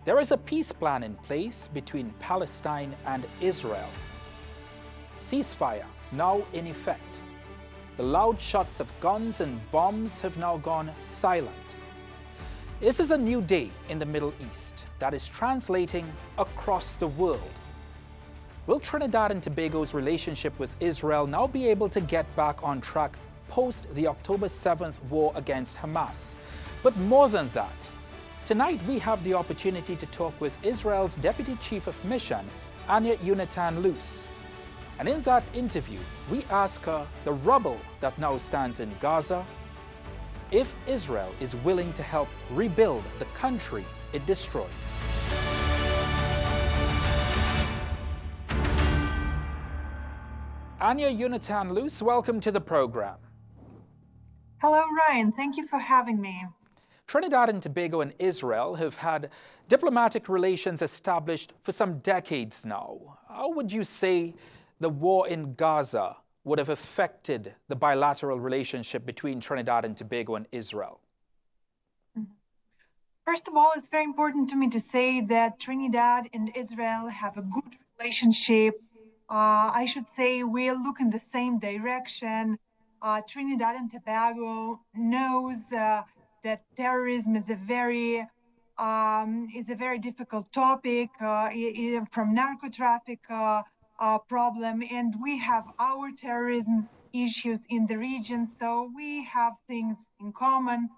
There is a peace plan in place between Palestine and Israel. Ceasefire now in effect. The loud shots of guns and bombs have now gone silent. This is a new day in the Middle East that is translating across the world. Will Trinidad and Tobago's relationship with Israel now be able to get back on track post the October 7th war against Hamas? But more than that, tonight we have the opportunity to talk with Israel's Deputy Chief of Mission, Anya Yonatan Leus. And in that interview, we ask her the rubble that now stands in Gaza, if Israel is willing to help rebuild the country it destroyed. Anya Yonatan Leus, welcome to the program. Hello, Ryan. Thank you for having me. Trinidad and Tobago and Israel have had diplomatic relations established for some decades now. How would you say the war in Gaza would have affected the bilateral relationship between Trinidad and Tobago and Israel? First of all, it's very important to me to say that Trinidad and Israel have a good relationship. I should say we look in the same direction. Trinidad and Tobago knows that terrorism is a very difficult topic from narco traffic problem, and we have our terrorism issues in the region, so we have things in common.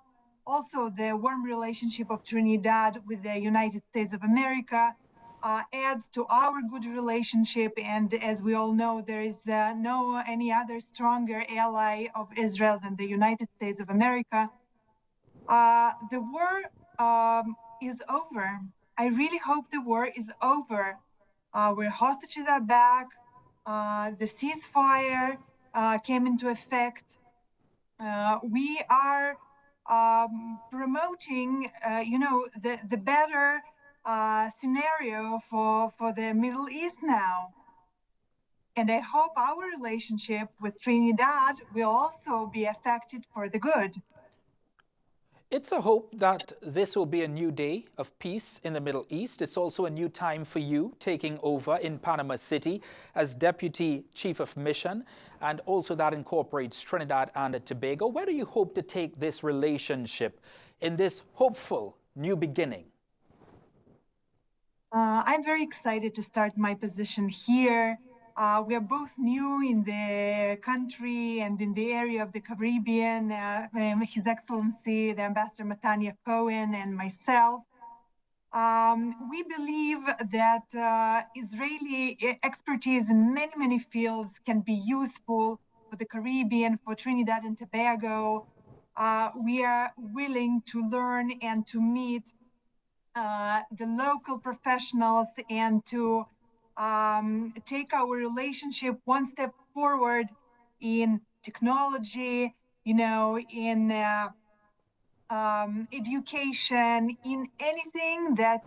Also, the warm relationship of Trinidad with the United States of America adds to our good relationship, and as we all know, there is no any other stronger ally of Israel than the United States of America. The war is over. I really hope the war is over. Where hostages are back, the ceasefire came into effect. We are promoting, the better scenario for the Middle East now. And I hope our relationship with Trinidad will also be affected for the good. It's a hope that this will be a new day of peace in the Middle East. It's also a new time for you taking over in Panama City as Deputy Chief of Mission, and also that incorporates Trinidad and Tobago. Where do you hope to take this relationship in this hopeful new beginning? I'm very excited to start my position here. We are both new in the country and in the area of the Caribbean. His Excellency, the Ambassador Matanya Cohen, and myself. We believe that Israeli expertise in many, many fields can be useful for the Caribbean, for Trinidad and Tobago. We are willing to learn and to meet the local professionals and to take our relationship one step forward in technology, in education, in anything that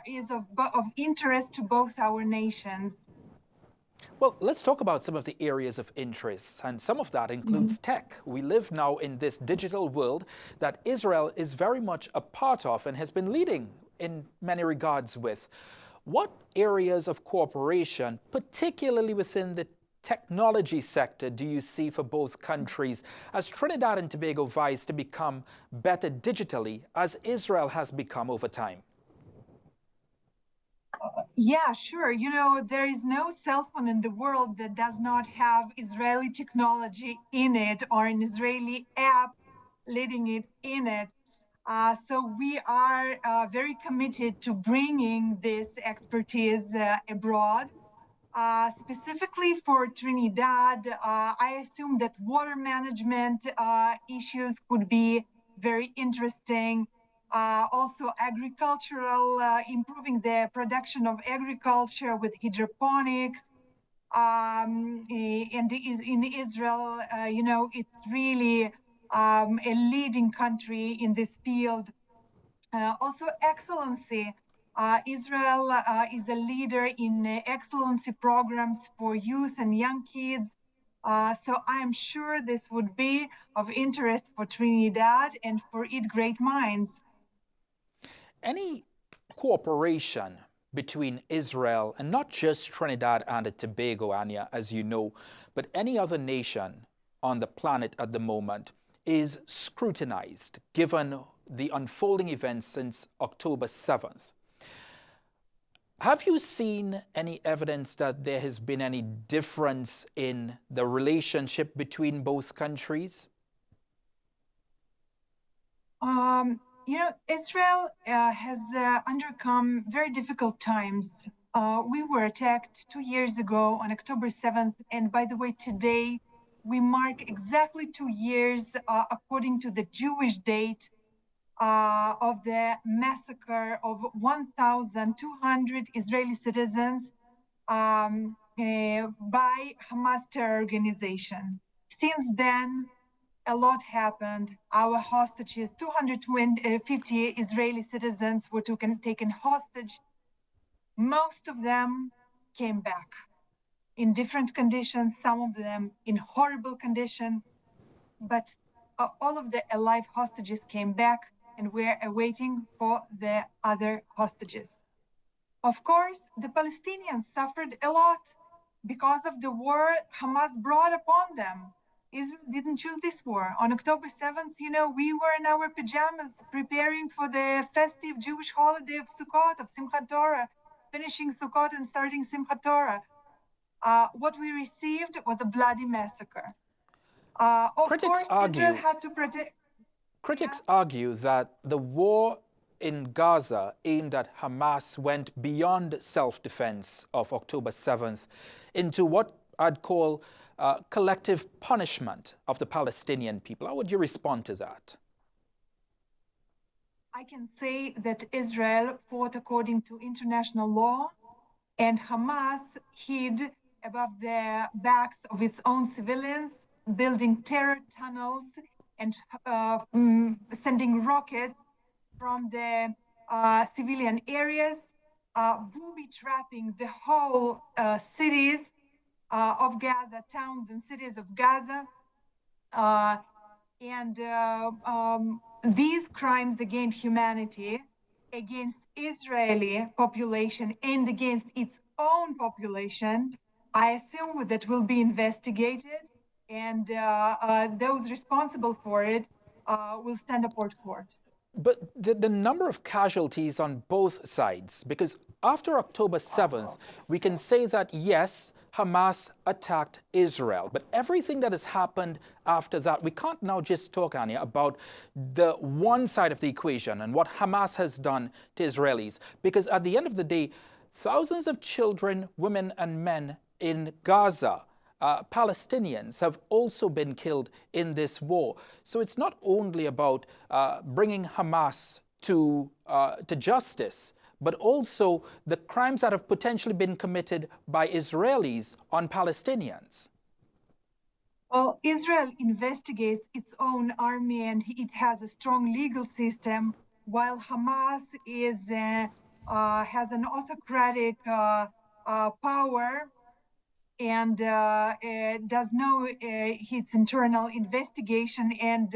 is of interest to both our nations. Well, let's talk about some of the areas of interest, and some of that includes tech. We live now in this digital world that Israel is very much a part of and has been leading in many regards with. What areas of cooperation, particularly within the technology sector, do you see for both countries as Trinidad and Tobago vies to become better digitally as Israel has become over time? Yeah, sure. There is no cell phone in the world that does not have Israeli technology in it or an Israeli app leading it in it. So we are very committed to bringing this expertise abroad. Specifically for Trinidad, I assume that water management issues could be very interesting. Also agricultural, improving the production of agriculture with hydroponics. And in Israel, it's really a leading country in this field. Also excellency. Israel is a leader in excellency programs for youth and young kids. So I'm sure this would be of interest for Trinidad and for its great minds. Any cooperation between Israel and not just Trinidad and Tobago, Anya, as you know, but any other nation on the planet at the moment is scrutinized given the unfolding events since October 7th. Have you seen any evidence that there has been any difference in the relationship between both countries? Israel has undergone very difficult times. We were attacked 2 years ago on October 7th, and by the way, today we mark exactly 2 years according to the Jewish date of the massacre of 1,200 Israeli citizens by Hamas terror organization. Since then, a lot happened. Our hostages, 250 Israeli citizens were taken hostage. Most of them came back in different conditions, some of them in horrible condition, but all of the alive hostages came back, and we're awaiting for the other hostages. Of course, the Palestinians suffered a lot because of the war Hamas brought upon them. Israel didn't choose this war. On October 7th, we were in our pajamas preparing for the festive Jewish holiday of Sukkot, of Simchat Torah, finishing Sukkot and starting Simchat Torah. What we received was a bloody massacre. Critics Israel had to protect. Critics argue that the war in Gaza aimed at Hamas went beyond self-defense of October 7th into what I'd call collective punishment of the Palestinian people. How would you respond to that? I can say that Israel fought according to international law, and Hamas hid above the backs of its own civilians, building terror tunnels and sending rockets from the civilian areas, booby-trapping the whole cities of Gaza, towns and cities of Gaza. These crimes against humanity, against Israeli population and against its own population, I assume that will be investigated, and those responsible for it will stand up court. But the number of casualties on both sides, because after October 7th, we can say that, yes, Hamas attacked Israel. But everything that has happened after that, we can't now just talk, Anya, about the one side of the equation and what Hamas has done to Israelis. Because at the end of the day, thousands of children, women, and men in Gaza, Palestinians, have also been killed in this war. So it's not only about bringing Hamas to justice, but also the crimes that have potentially been committed by Israelis on Palestinians. Well, Israel investigates its own army and it has a strong legal system, while Hamas has an autocratic power and does know its internal investigation, and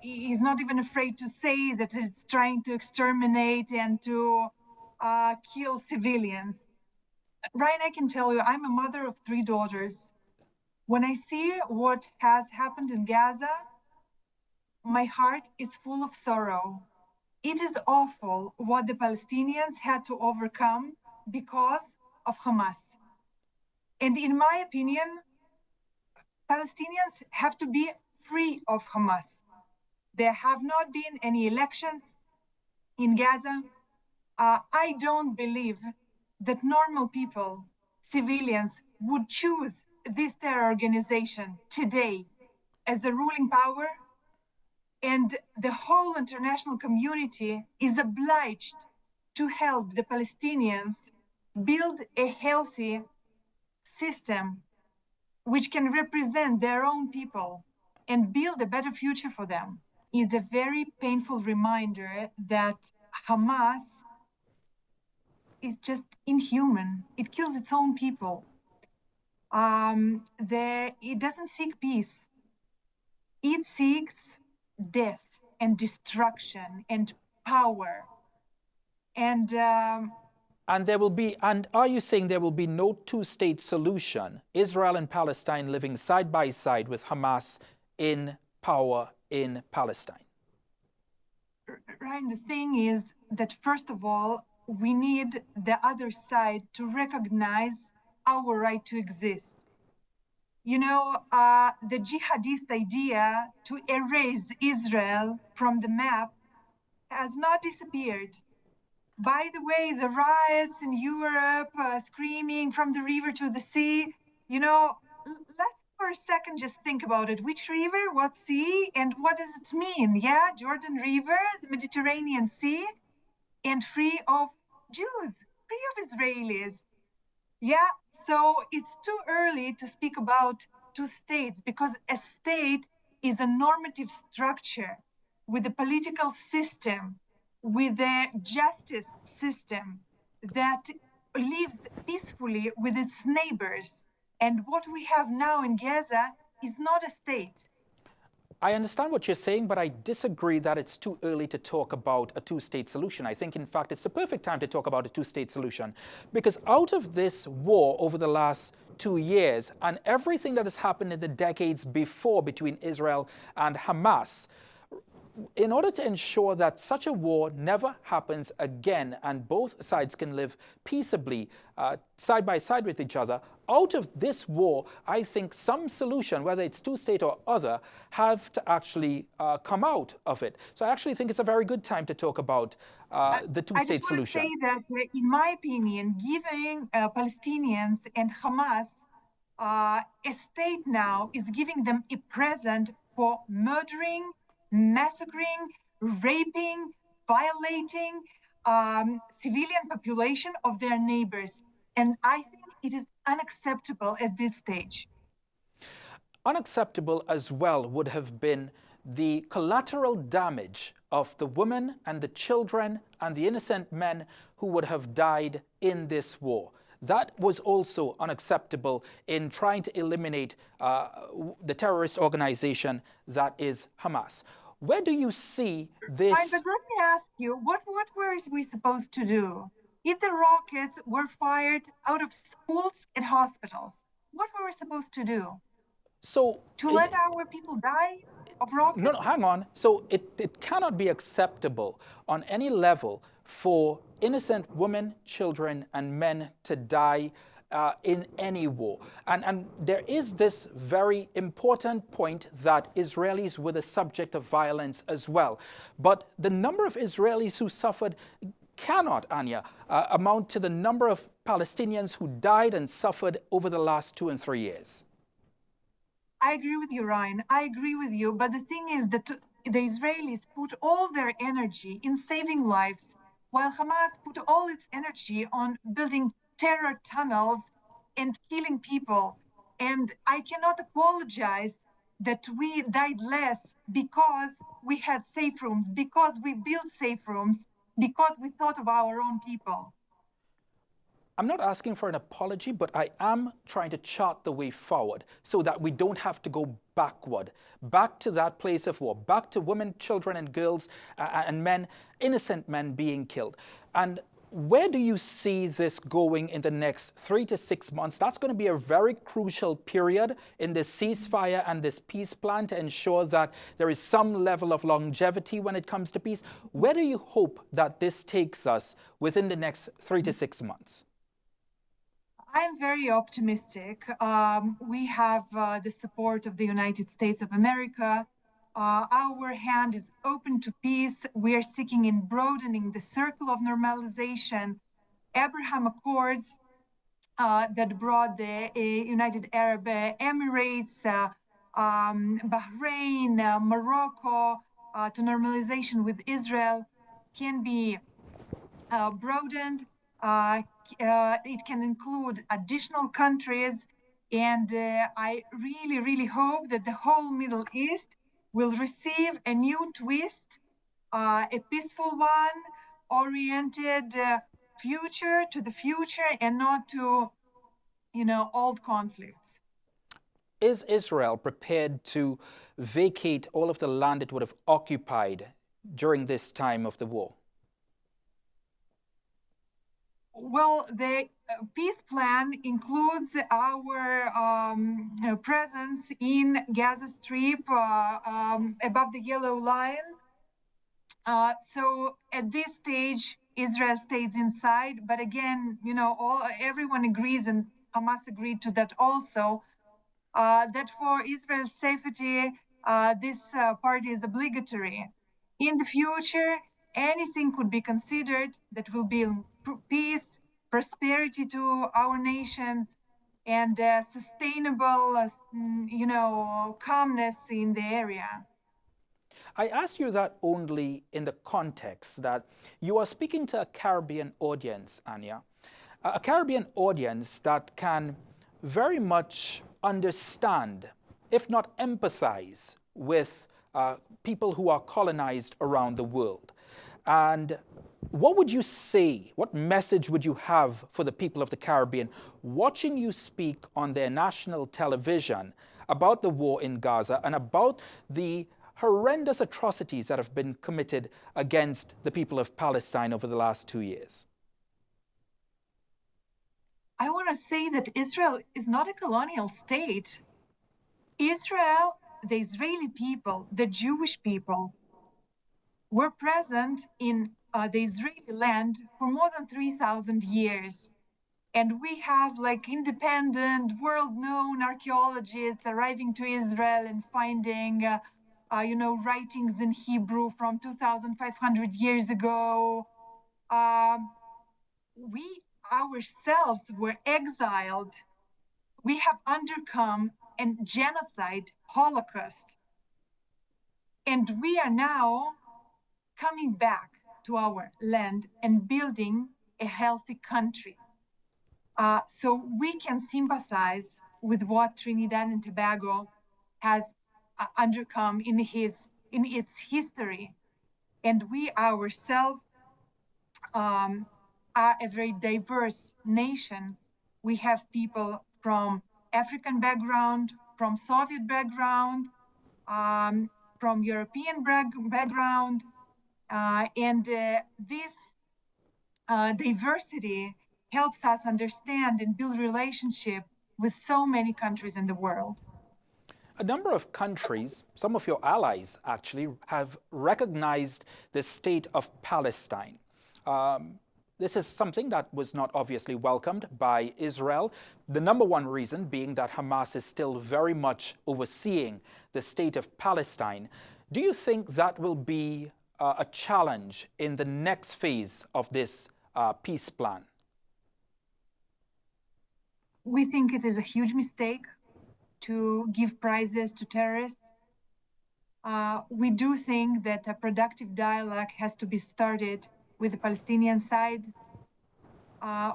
is not even afraid to say that it's trying to exterminate and to kill civilians. Ryan, I can tell you, I'm a mother of 3 daughters. When I see what has happened in Gaza, my heart is full of sorrow. It is awful what the Palestinians had to overcome because of Hamas. And in my opinion, Palestinians have to be free of Hamas. There have not been any elections in Gaza. I don't believe that normal people, civilians, would choose this terror organization today as a ruling power. And the whole international community is obliged to help the Palestinians build a healthy system which can represent their own people and build a better future for them. Is a very painful reminder that Hamas is just inhuman. It kills its own people. It doesn't seek peace. It seeks death and destruction and power. And And are you saying there will be no two-state solution, Israel and Palestine living side by side with Hamas in power in Palestine? Ryan, the thing is that first of all, we need the other side to recognize our right to exist. You know, the jihadist idea to erase Israel from the map has not disappeared. By the way, the riots in Europe, screaming from the river to the sea, you know, let's for a second just think about it. Which river, what sea, and what does it mean? Yeah, Jordan River, the Mediterranean Sea, and free of Jews, free of Israelis. Yeah, so it's too early to speak about two states because a state is a normative structure with a political system, with a justice system that lives peacefully with its neighbors. And what we have now in Gaza is not a state. I understand what you're saying, but I disagree that it's too early to talk about a two-state solution. I think, in fact, it's the perfect time to talk about a two-state solution because out of this war over the last 2 years and everything that has happened in the decades before between Israel and Hamas, in order to ensure that such a war never happens again and both sides can live peaceably side by side with each other, out of this war, I think some solution, whether it's two-state or other, have to actually come out of it. So I actually think it's a very good time to talk about the two-state solution. I just want to say that, in my opinion, giving Palestinians and Hamas a state now is giving them a present for murdering, massacring, raping, violating civilian population of their neighbors. And I think it is unacceptable at this stage. Unacceptable as well would have been the collateral damage of the women and the children and the innocent men who would have died in this war. That was also unacceptable in trying to eliminate the terrorist organization that is Hamas. Where do you see this? Right, but let me ask you, what were we supposed to do? If the rockets were fired out of schools and hospitals, what were we supposed to do? To let our people die of rockets? No, hang on. So it cannot be acceptable on any level for innocent women, children, and men to die in any war. And there is this very important point that Israelis were the subject of violence as well. But the number of Israelis who suffered cannot, Anya, amount to the number of Palestinians who died and suffered over the last 2 and 3 years. I agree with you, Ryan. I agree with you. But the thing is that the Israelis put all their energy in saving lives, while Hamas put all its energy on building terror tunnels and killing people. And I cannot apologize that we died less because we had safe rooms, because we built safe rooms, because we thought of our own people. I'm not asking for an apology, but I am trying to chart the way forward so that we don't have to go backward, back to that place of war, back to women, children, and girls and men, innocent men being killed. And where do you see this going in the next 3 to 6 months? That's going to be a very crucial period in this ceasefire and this peace plan to ensure that there is some level of longevity when it comes to peace. Where do you hope that this takes us within the next 3 to 6 months? I'm very optimistic. We have the support of the United States of America. Our hand is open to peace. We are seeking in broadening the circle of normalization. Abraham Accords that brought the United Arab Emirates, Bahrain, Morocco to normalization with Israel can be broadened. It can include additional countries. And I really, really hope that the whole Middle East will receive a new twist, a peaceful one, oriented future to the future and not to, old conflicts. Is Israel prepared to vacate all of the land it would have occupied during this time of the war? Well, the peace plan includes our presence in Gaza Strip above the yellow line. So at this stage, Israel stays inside. But again, everyone agrees, and Hamas agreed to that also, that for Israel's safety, this party is obligatory. In the future, anything could be considered that will bring peace, prosperity to our nations, and sustainable, calmness in the area. I ask you that only in the context that you are speaking to a Caribbean audience, Anya, a Caribbean audience that can very much understand, if not empathize, with people who are colonized around the world. And what would you say, what message would you have for the people of the Caribbean watching you speak on their national television about the war in Gaza and about the horrendous atrocities that have been committed against the people of Palestine over the last 2 years? I want to say that Israel is not a colonial state. Israel, the Israeli people, the Jewish people, were present in the Israeli land for more than 3,000 years. And we have independent, world-known archaeologists arriving to Israel and finding, writings in Hebrew from 2,500 years ago. We ourselves were exiled. We have undergone a genocide, Holocaust. And we are now coming back to our land and building a healthy country. So we can sympathize with what Trinidad and Tobago has undergone in its history. And we ourselves are a very diverse nation. We have people from African background, from Soviet background, from European background, and this diversity helps us understand and build relationship with so many countries in the world. A number of countries, some of your allies actually, have recognized the state of Palestine. This is something that was not obviously welcomed by Israel. The number one reason being that Hamas is still very much overseeing the state of Palestine. Do you think that will be a challenge in the next phase of this peace plan? We think it is a huge mistake to give prizes to terrorists. We do think that a productive dialogue has to be started with the Palestinian side.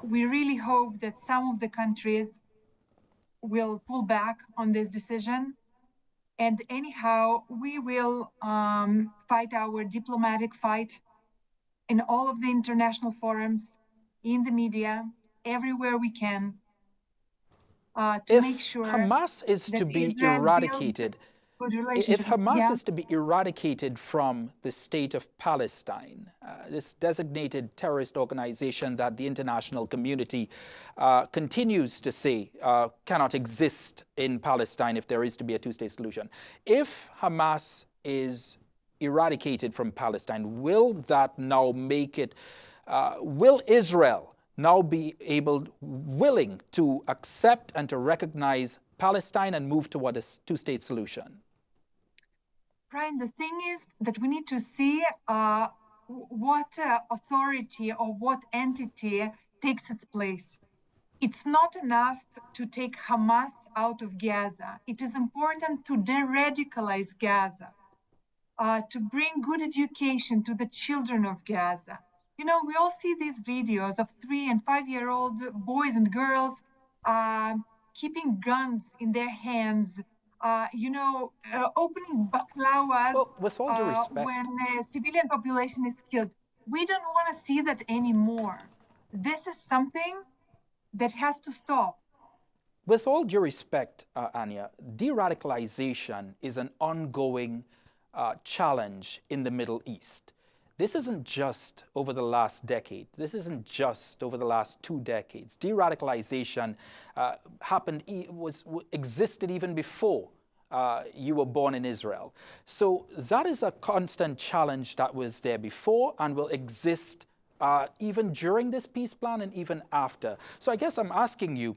We really hope that some of the countries will pull back on this decision. And anyhow, we will fight our diplomatic fight in all of the international forums, in the media, everywhere we can, to make sure Hamas is to be eradicated, if Hamas is to be eradicated from the state of Palestine, this designated terrorist organization that the international community continues to say cannot exist in Palestine if there is to be a two-state solution. If Hamas is eradicated from Palestine, will that now make it, will Israel now be willing to accept and to recognize Palestine and move toward a two-state solution? Brian, the thing is that we need to see what authority or what entity takes its place. It's not enough to take Hamas out of Gaza. It is important to de-radicalize Gaza, to bring good education to the children of Gaza. You know, we all see these videos of 3- and 5-year-old boys and girls keeping guns in their hands, opening baklawas with all due respect, when a civilian population is killed. We don't want to see that anymore. This is something that has to stop. With all due respect, Anya, de-radicalization is an ongoing challenge in the Middle East. this isn't just over the last decade. This isn't just over the last 2 decades. De-radicalization existed even before you were born in Israel. So that is a constant challenge that was there before and will exist even during this peace plan and even after. So I guess I'm asking you,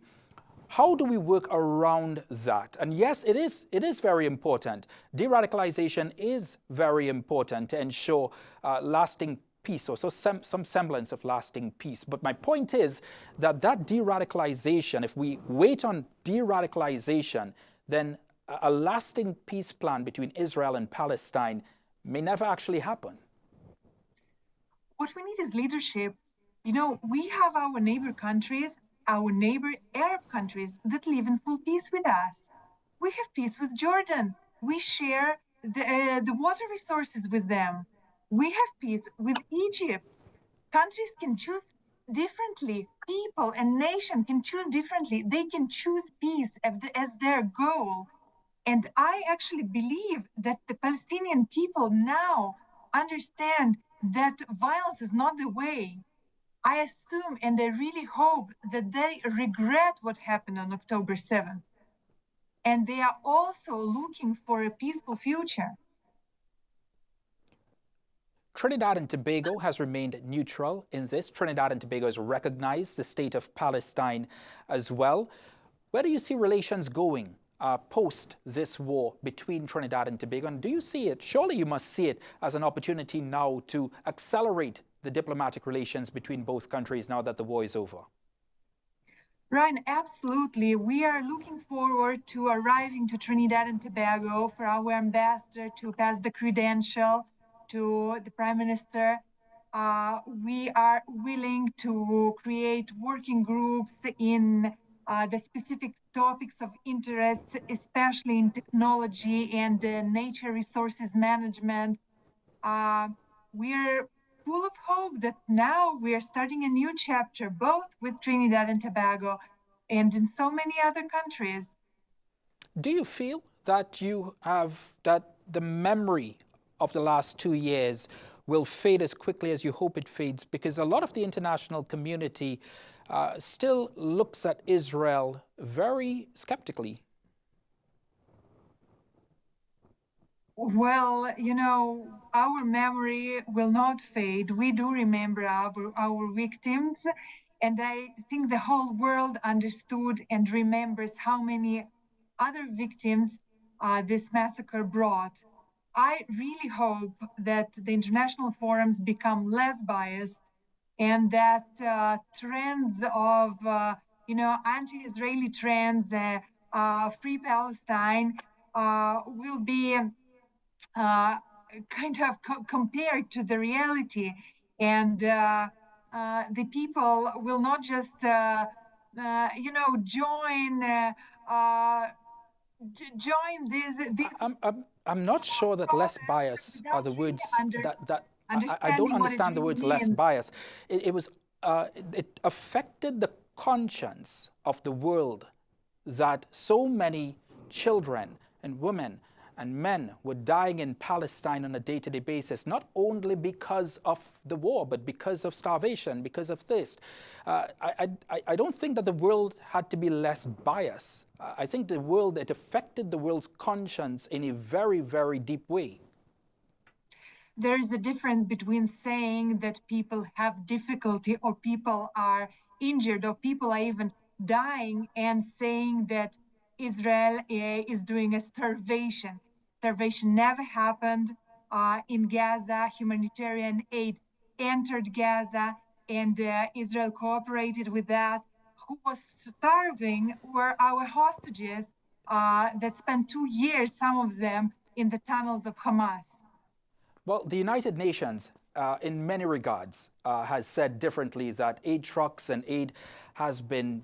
how do we work around that? And yes, it is very important. De-radicalization is very important to ensure lasting peace, or so some semblance of lasting peace. But my point is that de-radicalization, if we wait on de-radicalization, then a lasting peace plan between Israel and Palestine may never actually happen. What we need is leadership. You know, we have our neighbor countries, our neighbor Arab countries that live in full peace with us. We have peace with Jordan. We share the water resources with them. We have peace with Egypt. Countries can choose differently. People and nation can choose differently. They can choose peace as their goal. And I actually believe that the Palestinian people now understand that violence is not the way. I assume and I really hope that they regret what happened on October 7th. And they are also looking for a peaceful future. Trinidad and Tobago has remained neutral in this. Trinidad and Tobago has recognized the state of Palestine as well. Where do you see relations going post this war between Trinidad and Tobago? And do you see it, surely you must see it as an opportunity now to accelerate the diplomatic relations between both countries now that the war is over? Ryan, absolutely. We are looking forward to arriving to Trinidad and Tobago for our ambassador to pass the credential to the Prime Minister. We are willing to create working groups in the specific topics of interest, especially in technology and nature resources management. We're full of hope that now we are starting a new chapter, both with Trinidad and Tobago and in so many other countries. Do you feel that that the memory of the last 2 years will fade as quickly as you hope it fades? Because a lot of the international community still looks at Israel very skeptically. Well, you know, our memory will not fade. We do remember our victims. And I think the whole world understood and remembers how many other victims this massacre brought. I really hope that the international forums become less biased and that trends of, anti-Israeli trends, free Palestine, will be kind of compared to the reality, and the people will not just join this. I'm not sure that less bias are the words that I don't understand the words less bias. It affected the conscience of the world that so many children and women and men were dying in Palestine on a day-to-day basis, not only because of the war, but because of starvation, because of thirst. I don't think that the world had to be less biased. I think it affected the world's conscience in a very, very deep way. There is a difference between saying that people have difficulty or people are injured or people are even dying and saying that Israel is doing a starvation. Starvation never happened in Gaza. Humanitarian aid entered Gaza and Israel cooperated with that. Who was starving were our hostages that spent 2 years, some of them, in the tunnels of Hamas. Well, the United Nations, in many regards, has said differently that aid trucks and aid has been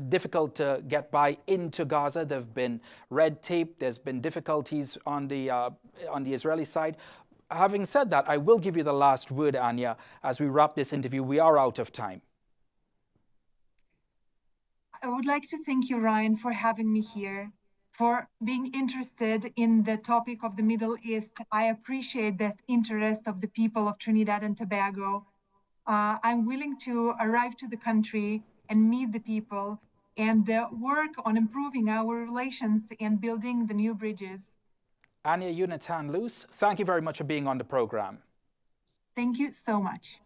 difficult to get by into Gaza. There have been red tape. There's been difficulties on the Israeli side. Having said that, I will give you the last word, Anya. As we wrap this interview, we are out of time. I would like to thank you, Ryan, for having me here. for being interested in the topic of the Middle East. I appreciate the interest of the people of Trinidad and Tobago. I'm willing to arrive to the country and meet the people and work on improving our relations and building the new bridges. Anya Yonatan Leus, thank you very much for being on the program. Thank you so much.